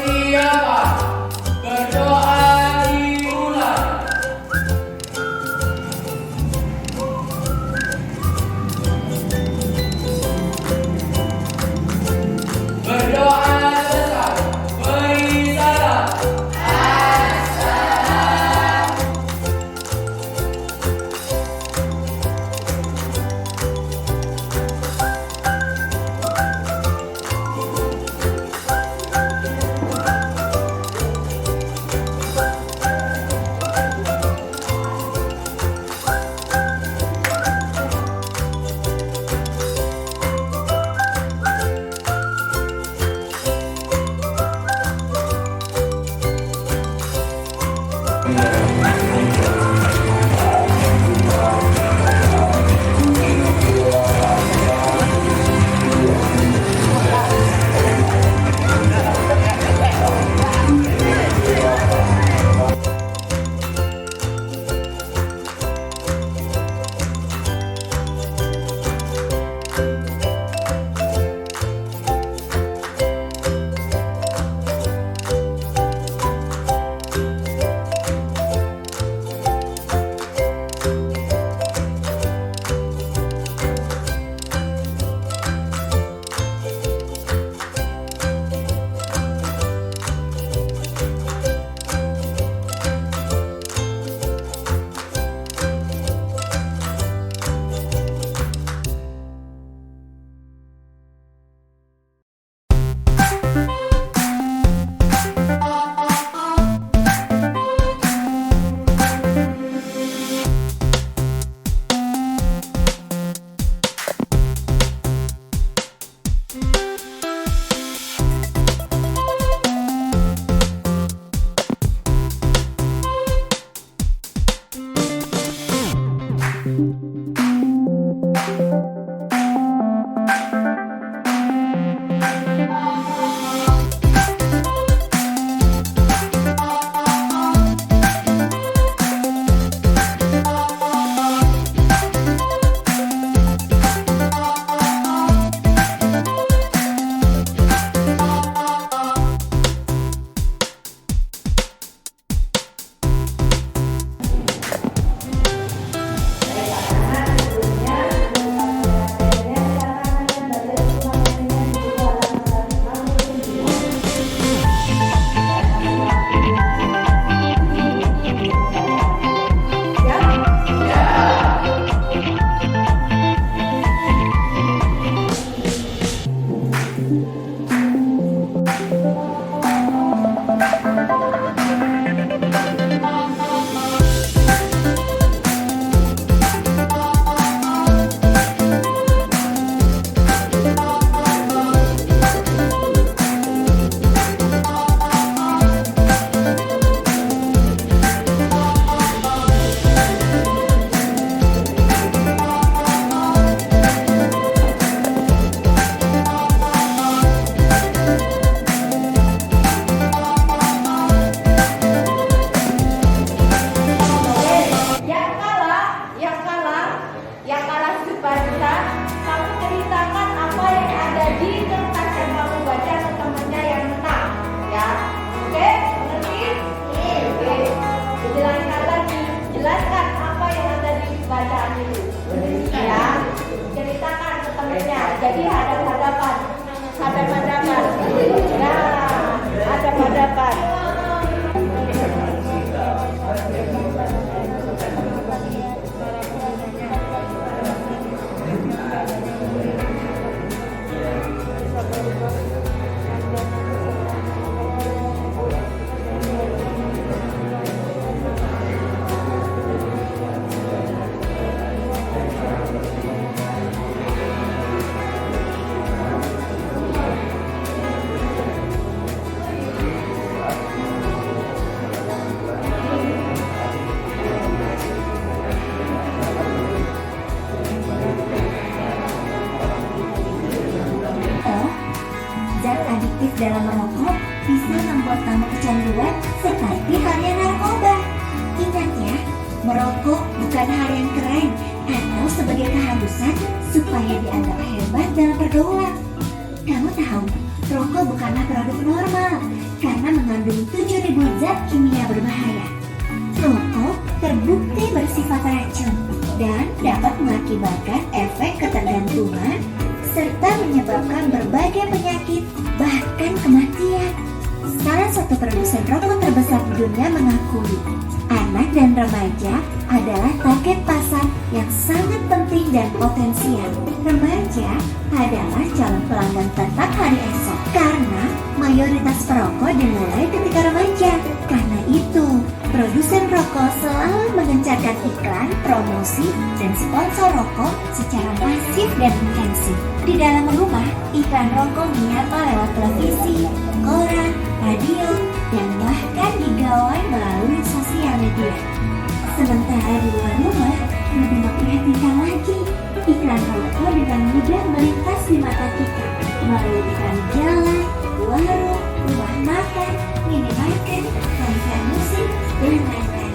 siapa? Berdoa dimulai. Berdoa selesai. Beri salam. dalam merokok bisa membuat kamu kecanduan seperti halnya narkoba. Ingat ya, merokok bukan hal yang keren atau sebagai keharusan supaya dianggap hebat dalam pergaulan. Kamu tahu, rokok bukanlah produk normal, karena mengandung 7.000 zat kimia berbahaya. Rokok terbukti bersifat racun dan dapat mengakibatkan efek ketergantungan serta menyebabkan berbagai penyakit, bahkan kematian. Salah satu produsen rokok terbesar di dunia mengakui anak dan remaja adalah target pasar yang sangat penting dan potensial. Remaja adalah calon pelanggan tetap hari esok karena mayoritas perokok dimulai ketika remaja. Karena itu, produsen rokok selalu mengencarkan iklan, promosi, dan sponsor rokok secara masif dan intensif. Di dalam rumah, iklan rokok menyapa lewat televisi, koran, radio, dan bahkan digawai melalui sosial media. Sementara di luar rumah, lebih memprihatinkan lagi. Iklan rokok dengan mudah melintas di mata kita melalui iklan jalan, warung, rumah makan, minimarket, konser musik, dan lain-lain.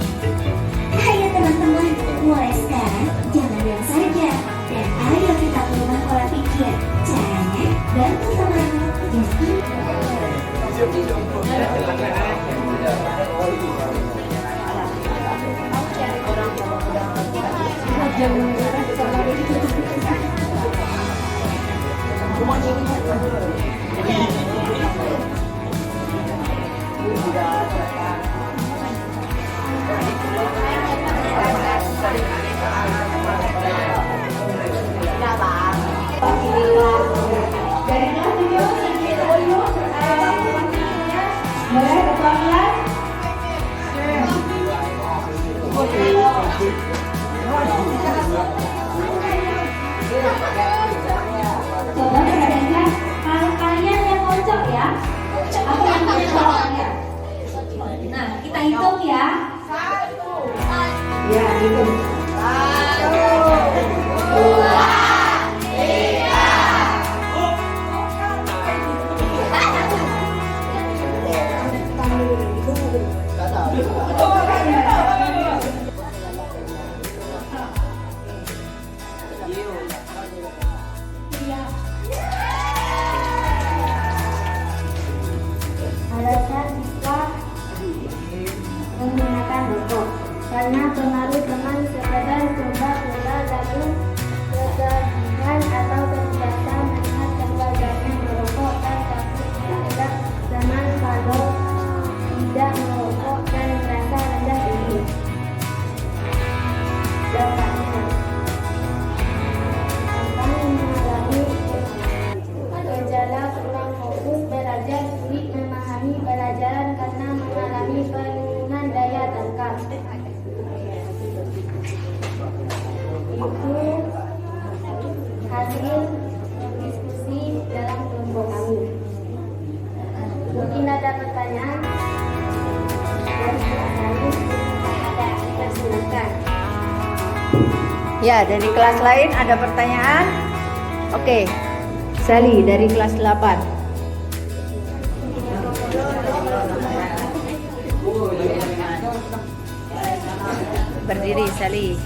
Ayo teman-teman, mulai sekarang jangan diam saja dan ayo kita ubah pola pikir. Caranya bantu temanmu yang Coba perhatikan, kalau kalian yang pojok ya, aku yang pojok ya. Nah, kita hitung ya. Ya, hitung. 1, 2, 3. Alasan siswa menggunakan rokok karena pengaruh teman sekedar coba bola lalu kegaduhan atau kebiasaan melihat keluarganya merokok dan takut tidak teman kalau tidak merokok dan merasa rendah diri. Dampaknya akan mengalami gejala kurang fokus belajar, sulit memahami pelajaran karena mengalami penurunan daya tangkap. Itu hasil diskusi dalam kelompok kami. Mungkin ada pertanyaan dari kelas lain, ada kita silakan. Ya, dari kelas lain ada pertanyaan? Oke, Sally dari kelas 8. Berdiri, Sally.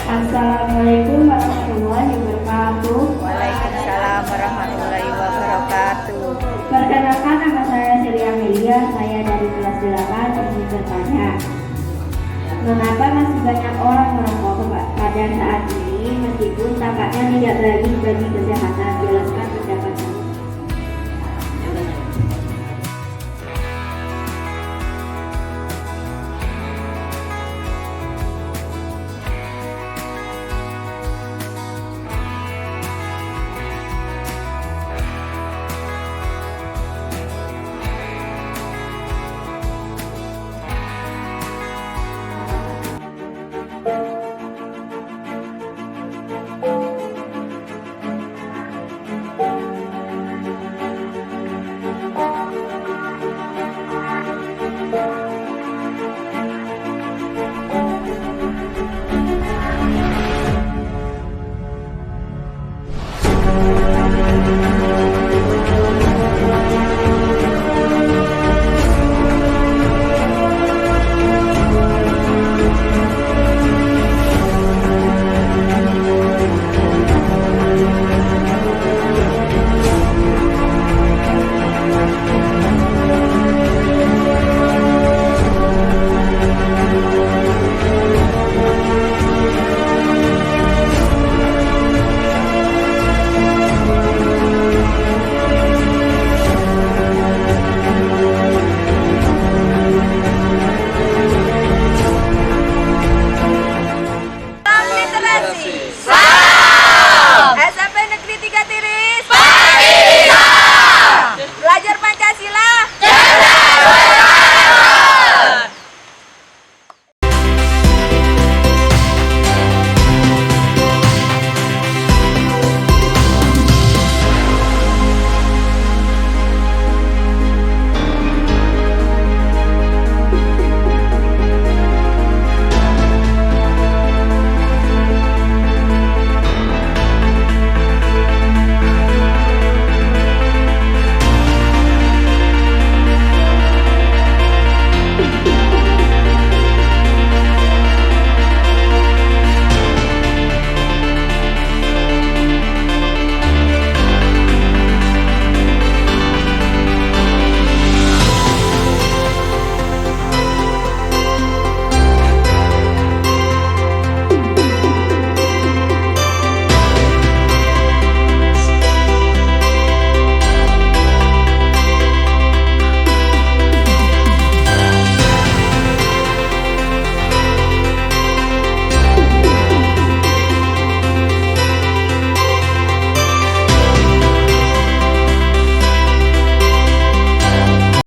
Assalamualaikum warahmatullahi wabarakatuh. Waalaikumsalam warahmatullahi wabarakatuh. Perkenalkan, nama saya Sri Amelia. Saya dari kelas 8 ingin bertanya, mengapa masih banyak orang merokok pada saat ini meskipun tampaknya tidak baik bagi kesehatan?